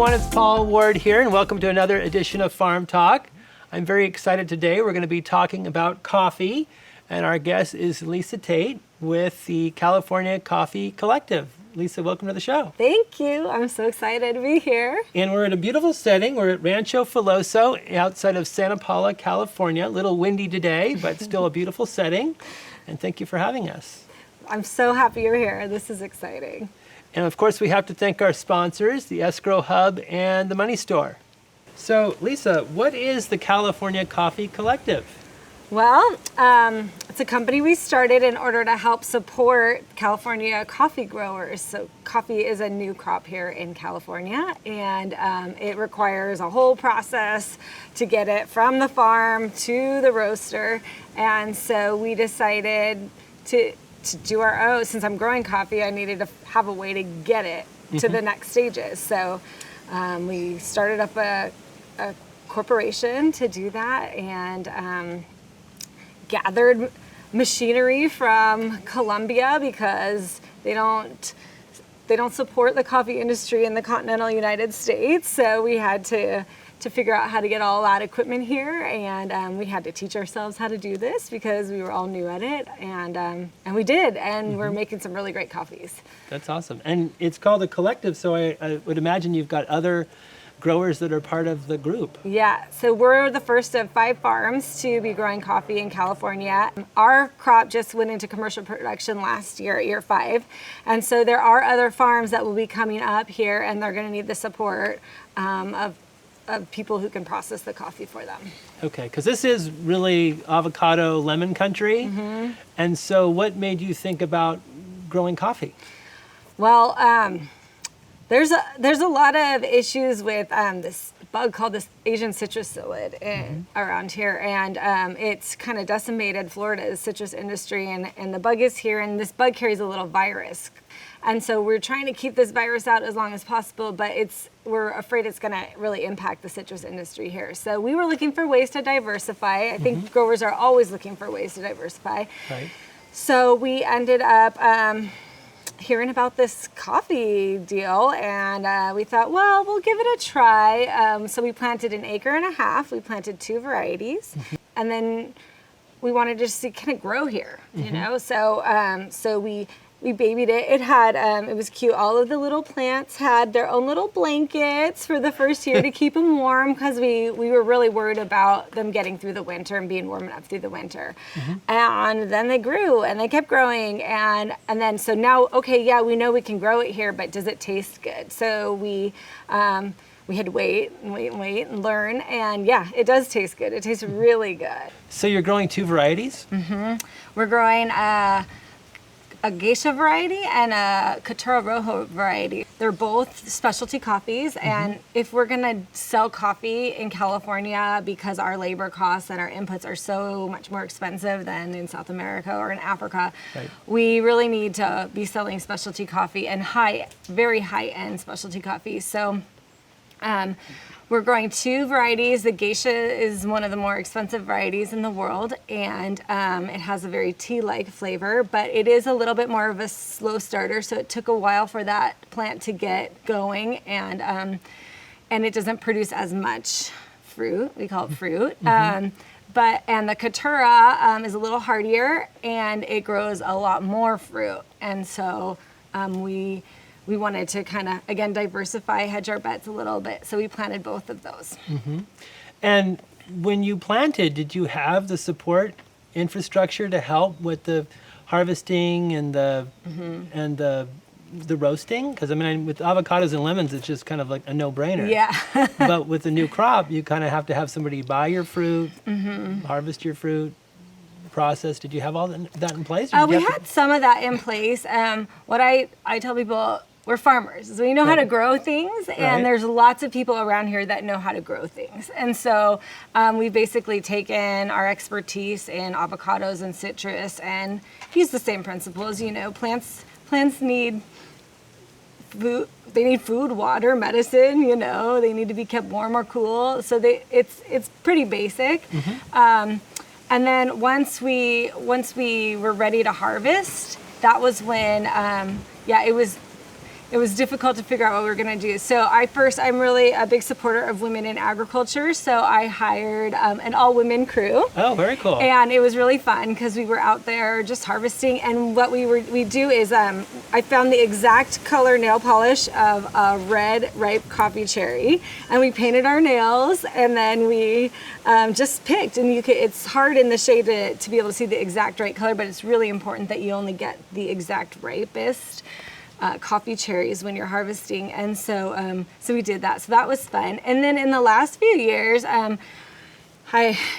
everyone, it's Paul Ward here, and welcome to another edition of Farm Talk. I'm very excited today. We're going to be talking about coffee, and our guest is Lisa Tate with the California Coffee Collective. Lisa, welcome to the show. Thank you. I'm so excited to be here. And we're in a beautiful setting. We're at Rancho Filoso outside of Santa Paula, California. A little windy today, but still a beautiful setting. And thank you for having us. I'm so happy you're here. This is exciting. And of course, we have to thank our sponsors, the Escrow Hub and the Money Store. So, Lisa, what is the California Coffee Collective? Well, it's a company we started in order to help support California coffee growers. So coffee is a new crop here in California, and it requires a whole process to get it from the farm to the roaster. And so we decided to do our own. Since I'm growing coffee, I needed to have a way to get it to the next stages. So we started up a corporation to do that, and gathered machinery from Colombia because they don't support the coffee industry in the continental United States. So we had to figure out how to get all that equipment here, and we had to teach ourselves how to do this because we were all new at it, and we did, and we're making some really great coffees. That's awesome. And it's called a collective, so I would imagine you've got other growers that are part of the group. Yeah, so we're the first of 5 farms to be growing coffee in California. Our crop just went into commercial production last year, year 5. And so there are other farms that will be coming up here, and they're gonna need the support of people who can process the coffee for them. Okay, because this is really avocado lemon country. And so what made you think about growing coffee? Well, there's a lot of issues with this bug called this Asian citrus psyllid around here, and it's kind of decimated Florida's citrus industry, and the bug is here, and this bug carries a little virus. And so we're trying to keep this virus out as long as possible, but we're afraid it's going to really impact the citrus industry here. So we were looking for ways to diversify. I think growers are always looking for ways to diversify. Right. So we ended up hearing about this coffee deal, and we thought, well, we'll give it a try. So we planted 1.5 acres. We planted 2 varieties, and then we wanted to just kind of grow here, you know. So we babied it. It had it was cute. All of the little plants had their own little blankets for the first year to keep them warm, because we were really worried about them getting through the winter and being warm enough through the winter. And then they grew, and they kept growing, and then so now, okay, yeah, we know we can grow it here, but does it taste good? So we had to wait and learn, and yeah, it does taste good. It tastes really good. So you're growing 2 varieties? We're growing a geisha variety and a Caturra Rojo variety. They're both specialty coffees, and if we're gonna sell coffee in California, because our labor costs and our inputs are so much more expensive than in South America or in Africa, we really need to be selling specialty coffee and very high-end specialty coffee. So we're growing 2 varieties. The geisha is one of the more expensive varieties in the world, and it has a very tea-like flavor, but it is a little bit more of a slow starter, so it took a while for that plant to get going, and it doesn't produce as much fruit. We call it fruit. And the Caturra is a little hardier, and it grows a lot more fruit, and so we wanted to kind of, again, diversify, hedge our bets a little bit. So we planted both of those. And when you planted, did you have the support infrastructure to help with the harvesting and the roasting? Because I mean, with avocados and lemons, it's just kind of like a no-brainer. Yeah. But with the new crop, you kind of have to have somebody buy your fruit, harvest your fruit, process. Did you have all that in place? We had some of that in place. What I tell people, we're farmers, so we know how to grow things, and there's lots of people around here that know how to grow things. And so we've basically taken our expertise in avocados and citrus and used the same principles. You know, plants need food. They need food, water, medicine. You know, they need to be kept warm or cool. So it's pretty basic. And then once we were ready to harvest, that was when it it was difficult to figure out what we were going to do. So I'm really a big supporter of women in agriculture. So I hired an all-women crew. Oh, very cool. And it was really fun because we were out there just harvesting. And what we do is I found the exact color nail polish of a red ripe coffee cherry, and we painted our nails, and then we just picked. And it's hard in the shade to be able to see the exact right color, but it's really important that you only get the exact ripest coffee cherries when you're harvesting. And so we did that. So that was fun. And then in the last few years,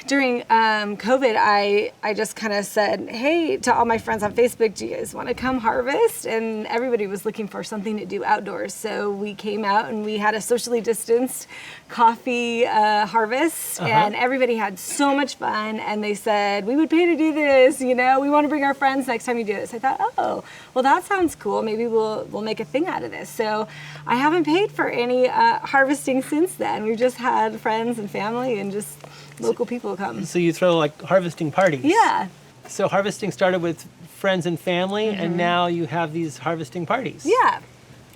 during COVID, I just kind of said, hey, to all my friends on Facebook, do you guys want to come harvest? And everybody was looking for something to do outdoors. So we came out and we had a socially distanced coffee harvest, and everybody had so much fun. And they said, we would pay to do this, we want to bring our friends next time you do this. I thought, oh, well, that sounds cool. Maybe we'll make a thing out of this. So I haven't paid for any harvesting since then. We've just had friends and family and just local people come. So you throw like harvesting parties? Yeah. So harvesting started with friends and family, and now you have these harvesting parties. Yeah.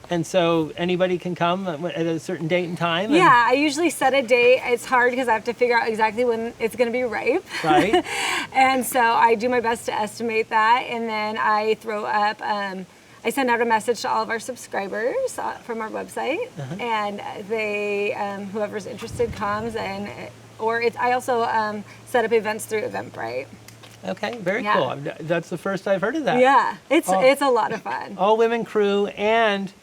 And so anybody can come at a certain date and time? Yeah, I usually set a date. It's hard because I have to figure out exactly when it's going to be ripe. Right. And so I do my best to estimate that, and then I throw up, I send out a message to all of our subscribers from our website, and they, whoever's interested comes, and I also set up events through Eventbrite. Okay, very cool. That's the first I've heard of that. Yeah, it's a lot of fun. All women crew and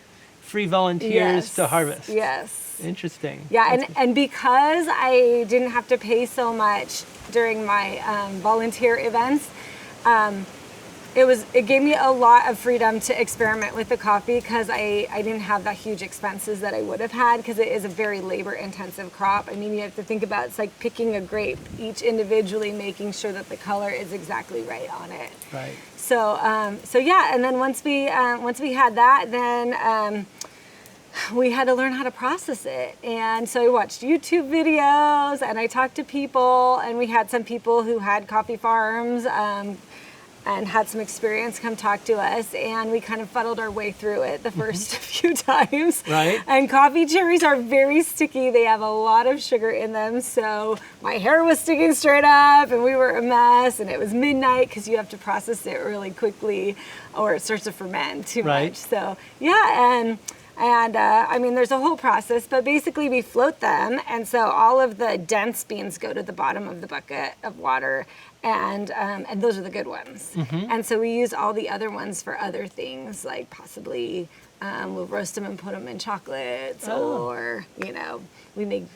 free volunteers to harvest. Yes. Interesting. Yeah, and because I didn't have to pay so much during my volunteer events, it gave me a lot of freedom to experiment with the coffee because I didn't have that huge expenses that I would have had, because it is a very labor-intensive crop. I mean, you have to think about, it's like picking a grape, each individually making sure that the color is exactly right on it. Right. So yeah, and then once we had that, then we had to learn how to process it. And so I watched YouTube videos, and I talked to people, and we had some people who had coffee farms, and had some experience come talk to us, and we kind of fuddled our way through it the first few times. Right. And coffee cherries are very sticky. They have a lot of sugar in them, so my hair was sticking straight up, and we were a mess, and it was midnight because you have to process it really quickly or it starts to ferment too much. So yeah, and I mean, there's a whole process, but basically we float them, and so all of the dense beans go to the bottom of the bucket of water, and those are the good ones. And so we use all the other ones for other things, like possibly we'll roast them and put them in chocolates, or we make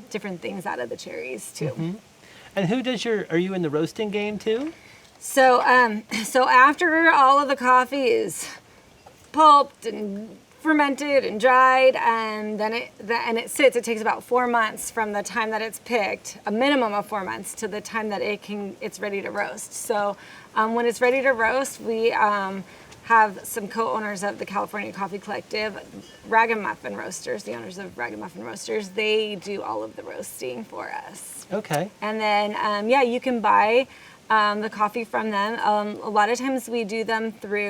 different things out of the cherries too. And who does are you in the roasting game too? So after all of the coffee is pulped and fermented and dried, and then it sits. It takes about 4 months from the time that it's picked, a minimum of 4 months, to the time that it's ready to roast. So when it's ready to roast, we have some co-owners of the California Coffee Collective, Ragamuffin Roasters, the owners of Ragamuffin Roasters. They do all of the roasting for us. Okay. And then you can buy the coffee from them. A lot of times we do them through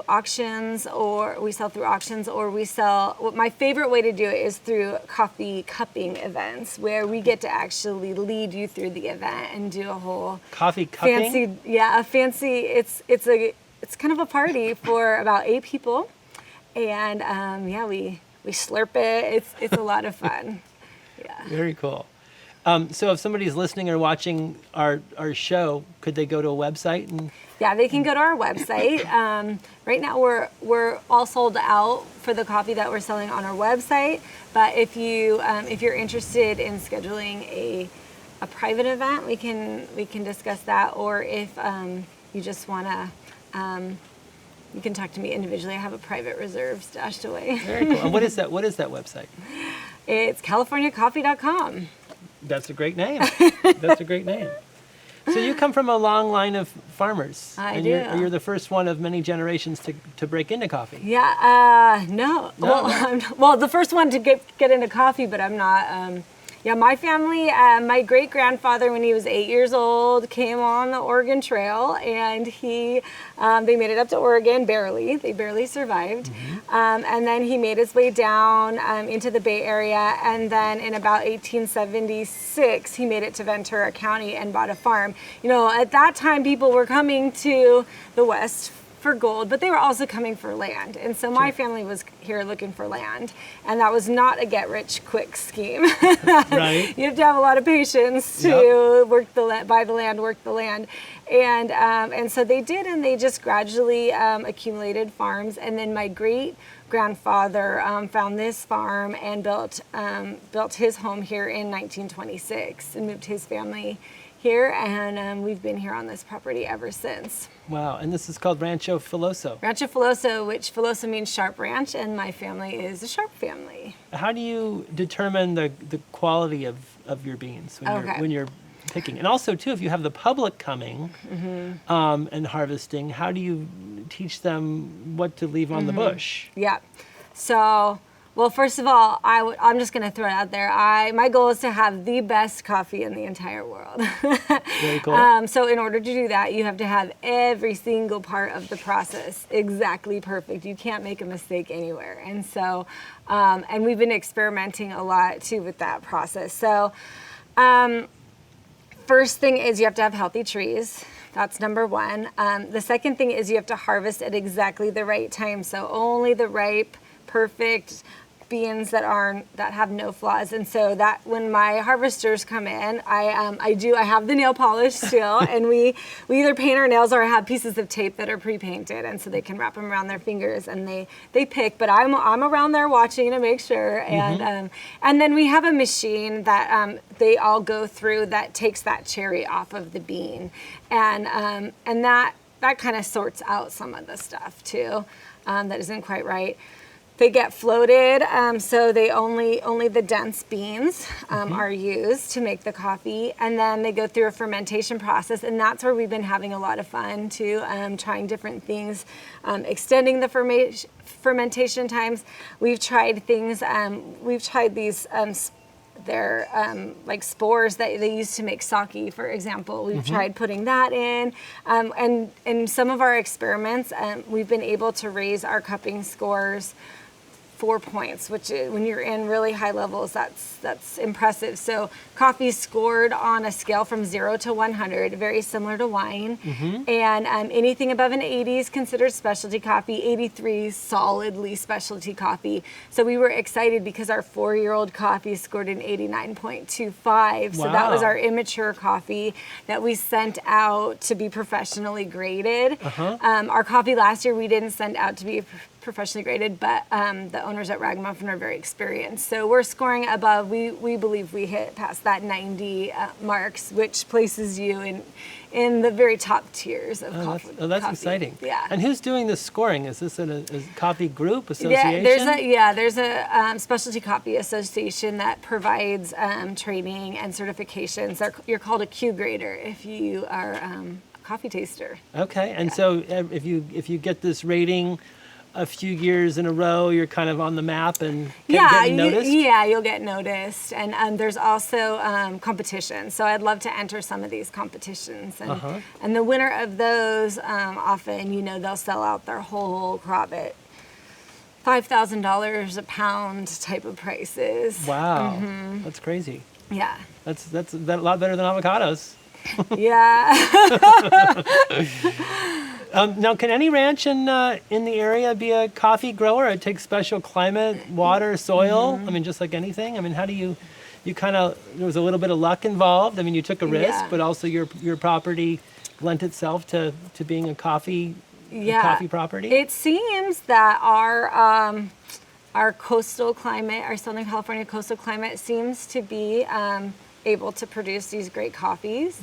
auctions, or we sell through auctions, or we sell. My favorite way to do it is through coffee cupping events, where we get to actually lead you through the event and do a whole coffee cupping. It's kind of a party for about 8 people, and we slurp it. It's a lot of fun. Yeah. Very cool. So if somebody's listening or watching our show, could they go to a website and? Yeah, they can go to our website. Right now we're all sold out for the coffee that we're selling on our website. But if you're interested in scheduling a private event, we can discuss that. Or if you just wanna, you can talk to me individually. I have a private reserve stashed away. Very cool. And what is that website? It's CaliforniaCoffee.com. That's a great name. That's a great name. So you come from a long line of farmers. I and do. You're the first one of many generations to break into coffee. Yeah. No. Well, the first one to get into coffee, but I'm not. Yeah, my family, my great-grandfather, when he was 8 years old, came on the Oregon Trail, and they made it up to Oregon, barely. They barely survived. And then he made his way down into the Bay Area, and then in about 1876, he made it to Ventura County and bought a farm. You know, at that time, people were coming to the West for gold, but they were also coming for land. And so my family was here looking for land, and that was not a get-rich-quick scheme. Right. You have to have a lot of patience to buy the land, work the land. And so they did, and they just gradually accumulated farms. And then my great-grandfather found this farm and built his home here in 1926 and moved his family here, and we've been here on this property ever since. Wow, and this is called Rancho Filoso. Rancho Filoso, which Filoso means sharp ranch, and my family is a sharp family. How do you determine the quality of your beans when you're picking? And also, too, if you have the public coming and harvesting, how do you teach them what to leave on the bush? Yeah. So, well, first of all, I'm just going to throw it out there. My goal is to have the best coffee in the entire world. Very cool. So in order to do that, you have to have every single part of the process exactly perfect. You can't make a mistake anywhere. And so, and we've been experimenting a lot too with that process. So, first thing is you have to have healthy trees. That's number one. The second thing is you have to harvest at exactly the right time. So only the ripe, perfect beans that have no flaws. And so that when my harvesters come in, I have the nail polish still, and we either paint our nails or have pieces of tape that are pre-painted, and so they can wrap them around their fingers and they pick. But I'm around there watching to make sure. And then we have a machine that they all go through that takes that cherry off of the bean, and that kind of sorts out some of the stuff too that isn't quite right. They get floated, so they only the dense beans are used to make the coffee, and then they go through a fermentation process, and that's where we've been having a lot of fun too, trying different things, extending the fermentation times. We've tried things. We've tried these. They're like spores that they use to make sake, for example. We've tried putting that in, and in some of our experiments, we've been able to raise our cupping scores 4 points, which when you're in really high levels, that's impressive. So coffee scored on a scale from 0 to 100, very similar to wine. And anything above an 80 is considered specialty coffee, 83 solidly specialty coffee. So we were excited because our 4-year-old coffee scored an 89.25. So that was our immature coffee that we sent out to be professionally graded. Our coffee last year we didn't send out to be professionally graded, but the owners at Ragamuffin are very experienced. So we're scoring above, we believe we hit past that 90 marks, which places you in the very top tiers of coffee. That's coffee. Exciting. Yeah. And who's doing the scoring? Is this a coffee group, association? There's a specialty coffee association that provides training and certifications. You're called a Q grader if you are a coffee taster. Okay, and so if you get this rating a few years in a row, you're kind of on the map and getting noticed? You'll get noticed. And there's also competition. So I'd love to enter some of these competitions. And the winner of those, often, they'll sell out their whole crop at $5,000 a pound type of prices. Wow, that's crazy. Yeah. That's a lot better than avocados. Yeah. Now, can any ranch in the area be a coffee grower? It takes special climate, water, soil. I mean, just like anything. I mean, how do you there was a little bit of luck involved. I mean, you took a risk, but also your property lent itself to being a coffee property. It seems that our coastal climate, our Southern California coastal climate, seems to be able to produce these great coffees.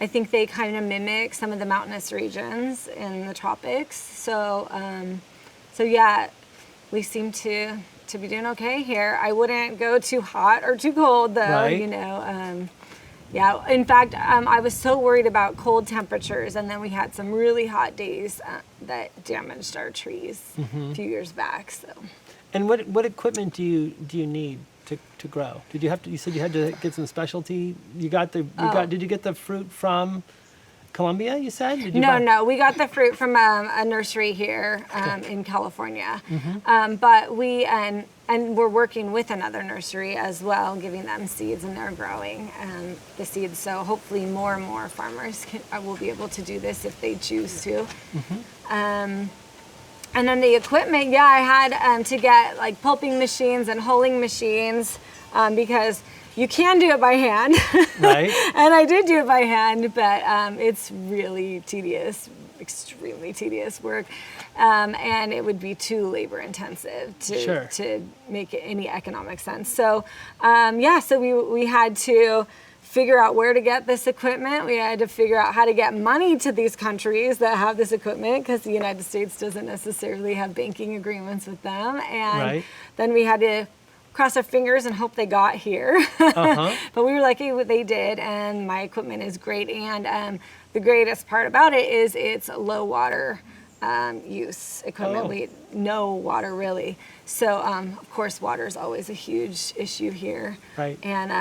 I think they kind of mimic some of the mountainous regions in the tropics. So yeah, we seem to be doing okay here. I wouldn't go too hot or too cold though, right. Yeah, in fact, I was so worried about cold temperatures, and then we had some really hot days that damaged our trees a few years back. So. And what equipment do you need to grow? Did you have to? You said you had to get some specialty. Did you get the fruit from Colombia? You said. Did you No. We got the fruit from a nursery here in California, but and we're working with another nursery as well, giving them seeds, and they're growing the seeds. So hopefully more and more farmers will be able to do this if they choose to. And then the equipment, I had to get like pulping machines and hulling machines because you can do it by hand. Right. And I did do it by hand, but it's really tedious, extremely tedious work. And it would be too labor intensive to make any economic sense. So, so we had to figure out where to get this equipment. We had to figure out how to get money to these countries that have this equipment, because the United States doesn't necessarily have banking agreements with them. And then we had to cross our fingers and hope they got here. But we were lucky they did, and my equipment is great. And the greatest part about it is it's low water use equipment. No water really. So of course water is always a huge issue here. Right. And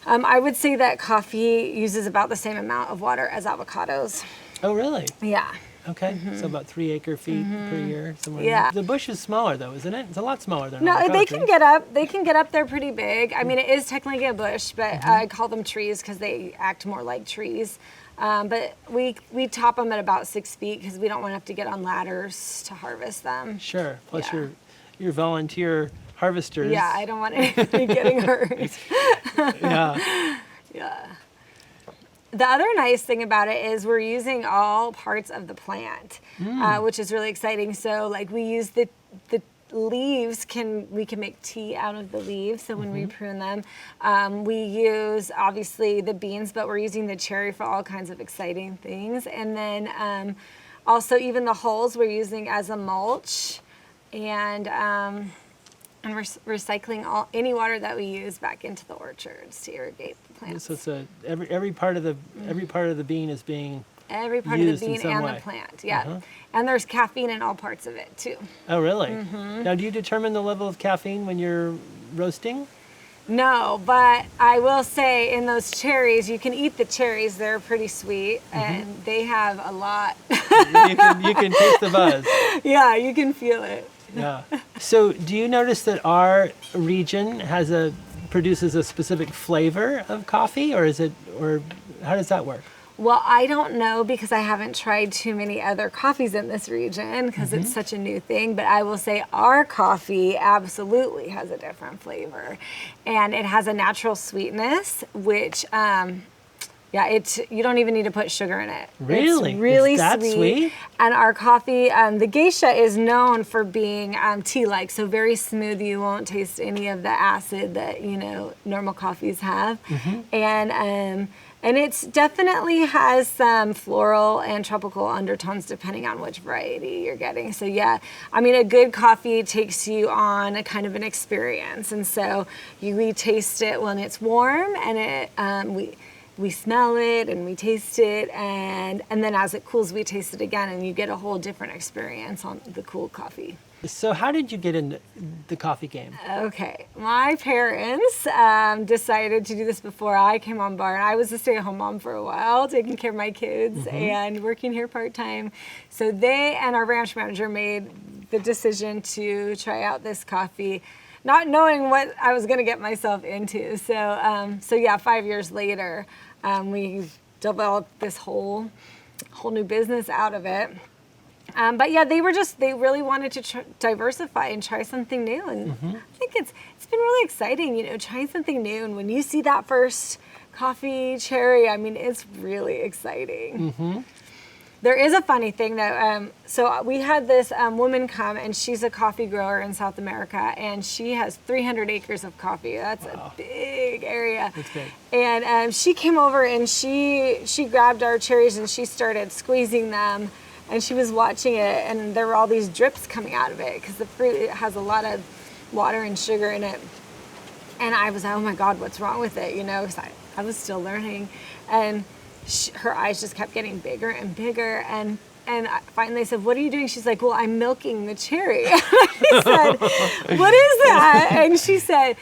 I would say that coffee uses about the same amount of water as avocados. Oh, really? Yeah. Okay, so about 3 acre-feet per year, somewhere. Yeah. The bush is smaller, though, isn't it? It's a lot smaller than No, avocado they trees. can get up. They can get up there pretty big. I mean, it is technically a bush, but I call them trees because they act more like trees. But we top them at about 6 feet because we don't want to have to get on ladders to harvest them. Sure. Plus your volunteer harvesters. Yeah, I don't want anybody getting hurt. Yeah. Yeah. The other nice thing about it is we're using all parts of the plant, which is really exciting. So like we use the leaves, we can make tea out of the leaves. So when we prune them, we use obviously the beans, but we're using the cherry for all kinds of exciting things. And then also even the hulls we're using as a mulch, and we're recycling any water that we use back into the orchards to irrigate the plants. So it's every part of the bean is being every part used of the in bean some and way. the plant, and there's caffeine in all parts of it too. Oh, really? Now, do you determine the level of caffeine when you're roasting? No, but I will say in those cherries, you can eat the cherries. They're pretty sweet, and they have a lot. you can taste the buzz. Yeah, you can feel it. Yeah. So, do you notice that our region produces a specific flavor of coffee, or how does that work? Well, I don't know because I haven't tried too many other coffees in this region because it's such a new thing. But I will say our coffee absolutely has a different flavor, and it has a natural sweetness, which you don't even need to put sugar in it. Really? It's really It's that sweet? And our coffee, the geisha is known for being tea-like, so very smooth. You won't taste any of the acid that normal coffees have, and it's definitely has some floral and tropical undertones depending on which variety you're getting. So yeah, I mean, a good coffee takes you on a kind of an experience, and so we taste it when it's warm, and we smell it and we taste it, and then as it cools, we taste it again, and you get a whole different experience on the cool coffee. So how did you get into the coffee game? Okay, my parents decided to do this before I came on board. I was a stay-at-home mom for a while, taking care of my kids and working here part-time. So they and our ranch manager made the decision to try out this coffee, not knowing what I was going to get myself into. So yeah, 5 years later, we developed this whole new business out of it. But yeah, they really wanted to diversify and try something new. And I think it's been really exciting, trying something new. And when you see that first coffee cherry, I mean, it's really exciting. There is a funny thing that, so we had this woman come, and she's a coffee grower in South America, and she has 300 acres of coffee. That's a big area. That's big. And she came over, and she grabbed our cherries, and she started squeezing them, and she was watching it, and there were all these drips coming out of it because the fruit, it has a lot of water and sugar in it. And I was like, oh my God, what's wrong with it? Because I was still learning. And her eyes just kept getting bigger and bigger. And finally I said, what are you doing? She's like, well, I'm milking the cherry. I said, what is that? And she said,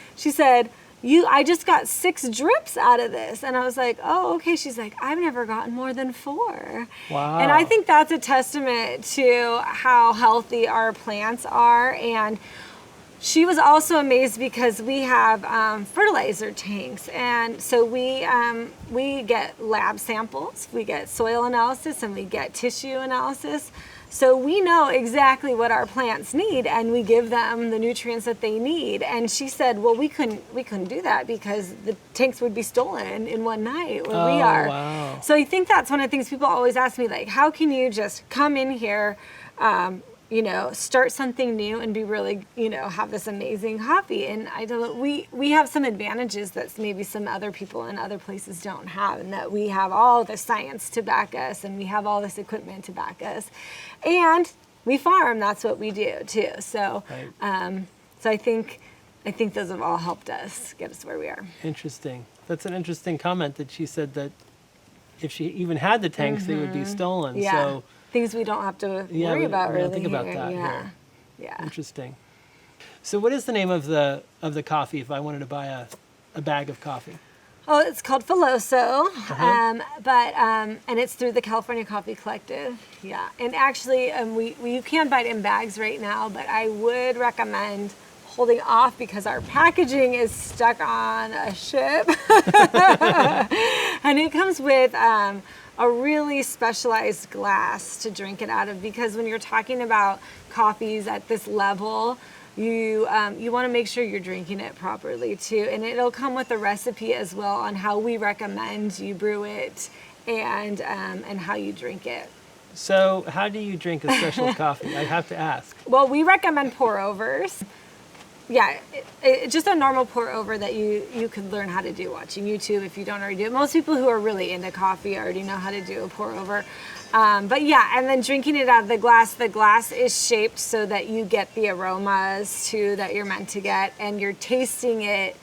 I just got 6 drips out of this. And I was like, oh, okay. She's like, I've never gotten more than 4. Wow. And I think that's a testament to how healthy our plants are. And she was also amazed because we have fertilizer tanks. And so we get lab samples, we get soil analysis, and we get tissue analysis. So we know exactly what our plants need, and we give them the nutrients that they need. And she said, well, we couldn't do that because the tanks would be stolen in one night where we are. Wow. So I think that's one of the things people always ask me, like, how can you just come in here, start something new and be really, have this amazing coffee? And I don't. We have some advantages that maybe some other people in other places don't have, and that we have all the science to back us, and we have all this equipment to back us, and we farm. That's what we do too. So, Right. so I think those have all helped us get us where we are. Interesting. That's an interesting comment that she said that if she even had the tanks, they would be stolen. Yeah. So Things we don't have to yeah, worry about we don't really think about here. that Yeah. here. Yeah. Interesting. So what is the name of the coffee if I wanted to buy a bag of coffee? Oh, it's called Filoso, Uh-huh. and it's through the California Coffee Collective. Yeah, and actually, you can buy it in bags right now, but I would recommend holding off because our packaging is stuck on a ship, and it comes with a really specialized glass to drink it out of, because when you're talking about coffees at this level, you want to make sure you're drinking it properly too, and it'll come with a recipe as well on how we recommend you brew it and how you drink it. So how do you drink a special coffee? I have to ask. Well, we recommend pour overs. Yeah, just a normal pour over that you could learn how to do watching YouTube if you don't already do it. Most people who are really into coffee already know how to do a pour over. But yeah, and then drinking it out of the glass is shaped so that you get the aromas too that you're meant to get, and you're tasting it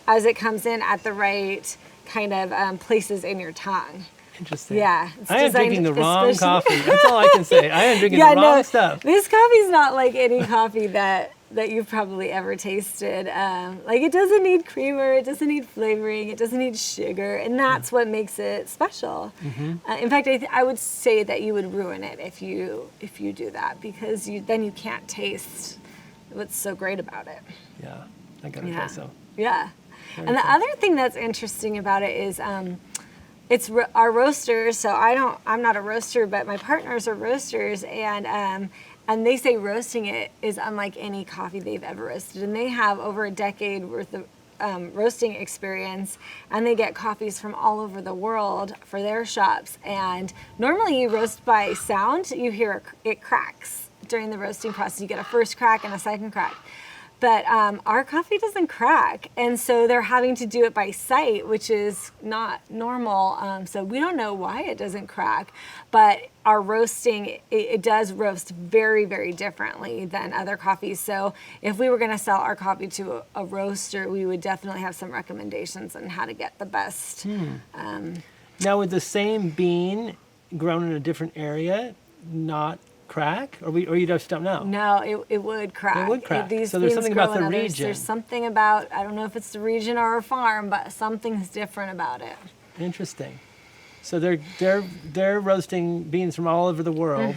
as it comes in at the right kind of places in your tongue. Interesting. Yeah. I am drinking the wrong coffee. That's all I can say. I am drinking the wrong stuff. This coffee's not like any coffee that you've probably ever tasted. Like, it doesn't need creamer, it doesn't need flavoring, it doesn't need sugar, and that's what makes it special. Mm-hmm. In fact, I would say that you would ruin it if you do that, because then you can't taste what's so great about it. Yeah, I gotta try some. Yeah. Very And the cool. other thing that's interesting about it is it's our roasters. So I'm not a roaster, but my partners are roasters, and they say roasting it is unlike any coffee they've ever roasted. And they have over a decade worth of roasting experience, and they get coffees from all over the world for their shops. And normally you roast by sound. You hear it cracks during the roasting process. You get a first crack and a second crack. But our coffee doesn't crack, and so they're having to do it by sight, which is not normal. So we don't know why it doesn't crack, but our roasting, it does roast very, very differently than other coffees. So if we were going to sell our coffee to a roaster, we would definitely have some recommendations on how to get the best. Now, would the same bean grown in a different area not crack, or you just don't know? No, it would crack. It would crack. These So there's beans something grow about the in others. region. There's something about, I don't know if it's the region or a farm, but something's different about it. Interesting. So they're roasting beans from all over the world,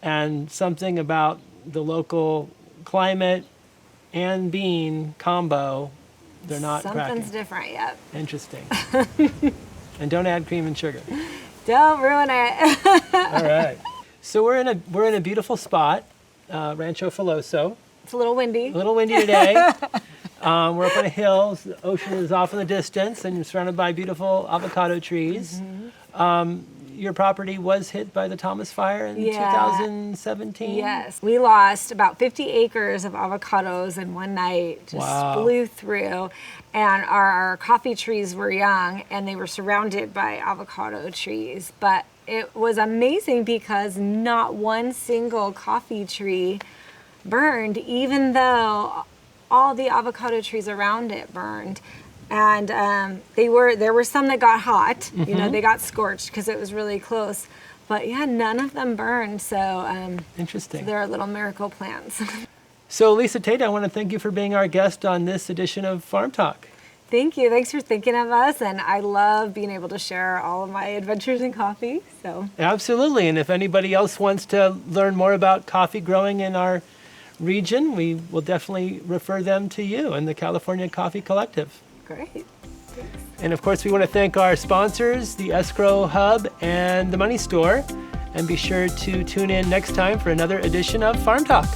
and something about the local climate and bean combo, they're not Something's cracking. different, yep. Interesting. And don't add cream and sugar. Don't ruin it. All right. So we're in a beautiful spot, Rancho Filoso. It's a little windy. A little windy today. We're up on a hill. The ocean is off in the distance, and you're surrounded by beautiful avocado trees. Your property was hit by the Thomas Fire in 2017. Yes. We lost about 50 acres of avocados in one night. Just blew through. And our coffee trees were young, and they were surrounded by avocado trees. But it was amazing because not one single coffee tree burned, even though all the avocado trees around it burned. And there were some that got hot, you know, they got scorched because it was really close. But yeah, none of them burned. So Interesting. they're little miracle plants. So Lisa Tate, I want to thank you for being our guest on this edition of Farm Talk. Thank you. Thanks for thinking of us. And I love being able to share all of my adventures in coffee. So Absolutely. And if anybody else wants to learn more about coffee growing in our region, we will definitely refer them to you and the California Coffee Collective. great. And of course, we want to thank our sponsors, the Escrow Hub and the Money Store. And be sure to tune in next time for another edition of Farm Talk.